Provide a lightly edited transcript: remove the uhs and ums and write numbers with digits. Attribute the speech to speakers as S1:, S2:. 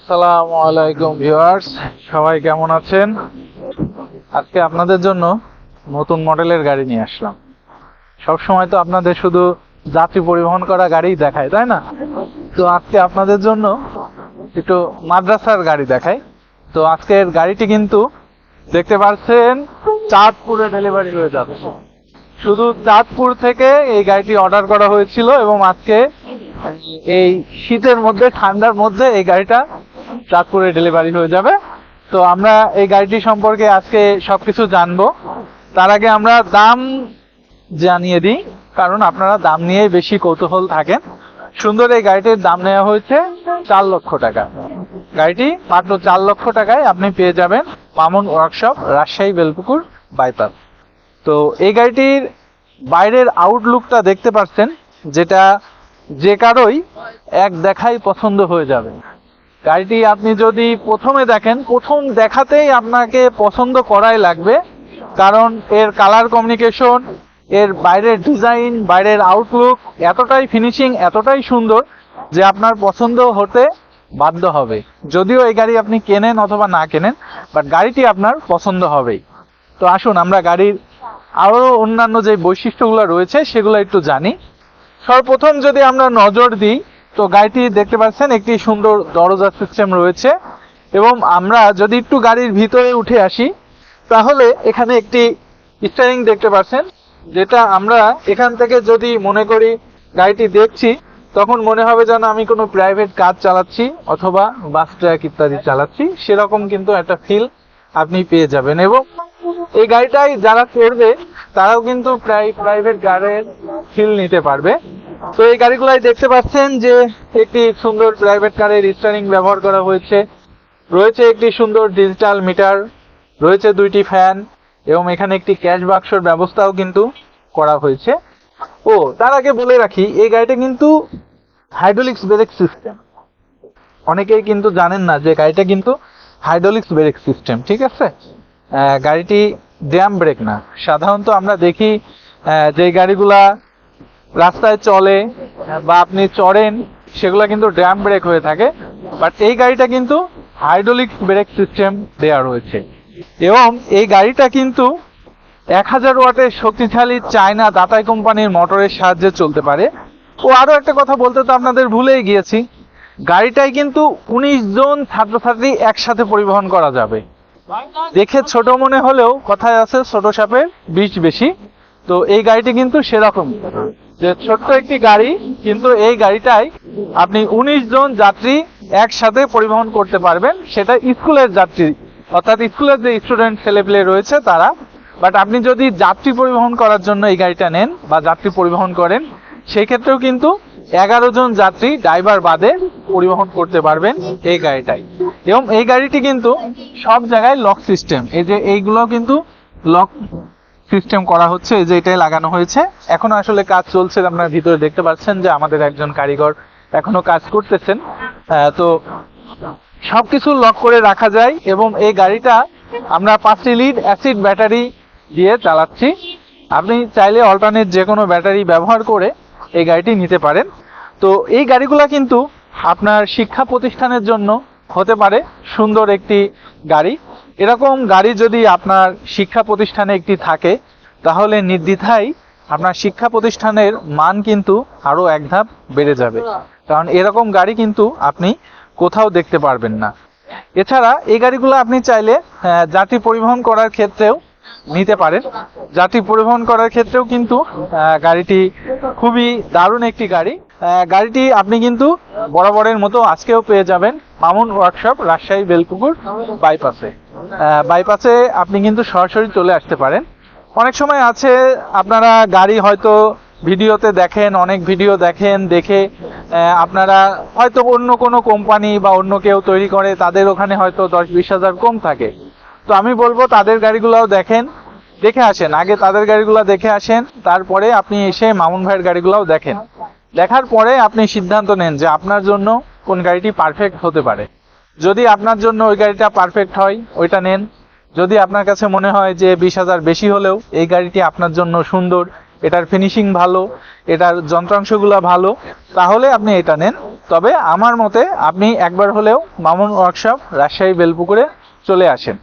S1: আসসালামু আলাইকুম ভিউয়ার্স, সবাই কেমন আছেন? আজকে আপনাদের জন্য নতুন মডেলের গাড়ি নিয়ে আসলাম। সব সময় তো আপনাদের শুধু যাত্রী পরিবহন করা গাড়িই দেখায়, তাই না? তো আজকে আপনাদের জন্য একটু মাদ্রাসার গাড়ি দেখাই। তো আজকের গাড়িটি কিন্তু দেখতে পাচ্ছেন চাঁদপুরে ডেলিভারি হয়ে যাচ্ছে। শুধু চাঁদপুর থেকে এই গাড়িটি অর্ডার করা হয়েছিল এবং আজকে এই শীতের মধ্যে, ঠান্ডার মধ্যে এই গাড়িটা চাঁদপুরে ডেলিভারি হয়ে যাবে। তো আমরা এই গাড়িটি সম্পর্কে আজকে সবকিছু জানবো। তার আগে আমরা দাম জানিয়ে দিই, কারণ আপনারা দাম নিয়ে বেশি কৌতূহল থাকেন। সুন্দর এই গাড়িটির দাম নেওয়া হয়েছে 4 লক্ষ টাকা। গাড়িটি মাত্র 4 লক্ষ টাকায় আপনি পেয়ে যাবেন মামুন ওয়ার্কশপ, রাজশাহী বেলপুকুর বাইপাস। তো এই গাড়িটির বাইরের আউটলুকটা দেখতে পাচ্ছেন, যেটা যে কারোই এক দেখাই পছন্দ হয়ে যাবে। গাড়িটি আপনি যদি প্রথমে দেখেন, প্রথম দেখাতেই আপনাকে পছন্দ করাই লাগবে, কারণ এর কালার কমিউনিকেশন, এর বাইরের ডিজাইন, বাইরের আউটলুক এতটাই ফিনিশিং, এতটাই সুন্দর যে আপনার পছন্দ হতে বাধ্য হবে। যদিও এই গাড়ি আপনি কেনেন অথবা না কেনেন, বাট গাড়িটি আপনার পছন্দ হবেই। তো আসুন আমরা গাড়ির আরো অন্যান্য যে বৈশিষ্ট্যগুলো রয়েছে সেগুলো একটু জানি। সর্বপ্রথম যদি আমরা নজর দিই, তো গাড়িটি দেখতে পাচ্ছেন একটি সুন্দর দরজা সিস্টেম রয়েছে। এবং আমরা যদি একটু গাড়ির ভিতরে উঠে আসি, তাহলে এখানে একটি স্টিয়ারিং দেখতে পাচ্ছেন, যেটা আমরা এখান থেকে যদি মনে করি গাড়িটি দেখছি, তখন মনে হবে যেন আমি কোনো প্রাইভেট কার চালাচ্ছি অথবা বাস ট্রাক ইত্যাদি চালাচ্ছি, সেরকম কিন্তু একটা ফিল আপনি পেয়ে যাবেন। এবং এই গাড়িটাই যারা করবে তারাও কিন্তু প্রায় প্রাইভেট কারের ফিল নিতে পারবে। তো এই গাড়িগুলাই দেখতে পাচ্ছেন যে একটি সুন্দর প্রাইভেট কারের স্টিয়ারিং ব্যবহার করা হয়েছে, রয়েছে একটি সুন্দর ডিজিটাল মিটার, রয়েছে 2টি ফ্যান এবং এখানে একটি ক্যাশ বাক্সর ব্যবস্থাও কিন্তু করা হয়েছে। ও তার আগে বলে রাখি, এই গাড়িটা কিন্তু হাইড্রোলিক্স ব্রেক সিস্টেম। অনেকেই কিন্তু জানেন না যে গাড়িটা কিন্তু হাইড্রোলিক্স ব্রেক সিস্টেম, ঠিক আছে? গাড়িটি ড্রাম ব্রেক না। সাধারণত আমরা দেখি যে গাড়িগুলা রাস্তায় চলে বা আপনি চড়েন, সেগুলো কিন্তু ড্রাম ব্রেক হয়ে থাকে, বাট এই গাড়িটা কিন্তু হাইড্রোলিক ব্রেক সিস্টেম দেওয়া রয়েছে। এবং এই গাড়িটা কিন্তু 1000 ওয়াটের শক্তিশালী চায়না দাতাই কোম্পানির মোটরের সাহায্যে চলতে পারে। ও আরো একটা কথা বলতে তো আপনাদের ভুলেই গিয়েছি, গাড়িটাই কিন্তু 19 জন ছাত্রছাত্রী একসাথে পরিবহন করা যাবে। দেখে ছোট মনে হলেও কথায় আছে ছোট সাপের বিষ বেশি। তো এই গাড়িটি কিন্তু সেরকম, যে ছোট্ট একটি গাড়ি, কিন্তু এই গাড়িটাই আপনি 19 জন যাত্রী একসাথে পরিবহন করতে পারবেন। সেটা স্কুলের যাত্রী, অর্থাৎ স্কুলের যে স্টুডেন্ট ছেলেপেলে রয়েছে তারা। বাট আপনি যদি যাত্রী পরিবহন করার জন্য এই গাড়িটা নেন বা যাত্রী পরিবহন করেন, সেই ক্ষেত্রেও কিন্তু 11 জন যাত্রী ড্রাইভার বাদে পরিবহন করতে পারবেন এই গাড়িটাই। এবং এই গাড়িটি কিন্তু সব জায়গায় লক সিস্টেম, এই যে এইগুলো কিন্তু লক সিস্টেম করা হচ্ছে, এই যে এটাই লাগানো হয়েছে। এখন আসলে কাজ চলছে, আপনারা ভিতরে দেখতে পাচ্ছেন যে আমাদের একজন কারিগর এখনো কাজ করতেছেন। তো সবকিছু লক করে রাখা যায়। এবং এই গাড়িটা আমরা 5টি লিড অ্যাসিড ব্যাটারি দিয়ে চালাচ্ছি। আপনি চাইলে অল্টারনেট যে কোনো ব্যাটারি ব্যবহার করে এই গাড়িটি নিতে পারেন। তো এই গাড়িগুলা কিন্তু আপনার শিক্ষা প্রতিষ্ঠানের জন্য হতে পারে সুন্দর একটি গাড়ি। এরকম গাড়ি যদি আপনার শিক্ষা প্রতিষ্ঠানে একটি থাকে, তাহলে নির্দ্বিধায় আপনার শিক্ষা প্রতিষ্ঠানের মান কিন্তু আরো এক ধাপ বেড়ে যাবে, কারণ এরকম গাড়ি কিন্তু আপনি কোথাও দেখতে পারবেন না। এছাড়া এই গাড়িগুলো আপনি চাইলে যাত্রী পরিবহন করার ক্ষেত্রেও নিতে পারেন। যাত্রী পরিবহন করার ক্ষেত্রেও কিন্তু গাড়িটি খুবই দারুণ একটি গাড়ি। গাড়িটি আপনি কিন্তু বরাবরের মতো আজকেও পেয়ে যাবেন মামুন ওয়ার্কশপ, রাজশাহী বেলপুকুর বাইপাসে। বাইপাসে আপনি কিন্তু সরাসরি চলে আসতে পারেন। অনেক সময় আছে আপনারা গাড়ি হয়তো ভিডিওতে দেখেন, অনেক ভিডিও দেখেন, দেখে আপনারা হয়তো অন্য কোনো কোম্পানি বা অন্য কেউ তৈরি করে, তাদের ওখানে হয়তো 10-20 হাজার কম থাকে। তো আমি বলবো তাদের গাড়িগুলোও দেখে আসেন, আগে তাদের গাড়িগুলো দেখে আসেন, তারপরে আপনি এসে মামুন ভাইয়ের গাড়িগুলোও দেখেন। দেখার পরে আপনি সিদ্ধান্ত নেন যে আপনার জন্য কোন গাড়িটি পারফেক্ট হতে পারে। যদি আপনার জন্য ওই গাড়িটা পারফেক্ট হয়, ওইটা নেন। যদি আপনার কাছে মনে হয় যে 20 হাজার বেশি হলেও এই গাড়িটি আপনার জন্য সুন্দর এটার ফিনিশিং ভালো, এটার যন্ত্রাংশগুলো ভালো, তাহলে আপনি এটা নেন। তবে আমার মতে আপনি একবার হলেও মামুন ওয়ার্কশপ রাজশাহী বেলপুকুরে চলে আসেন।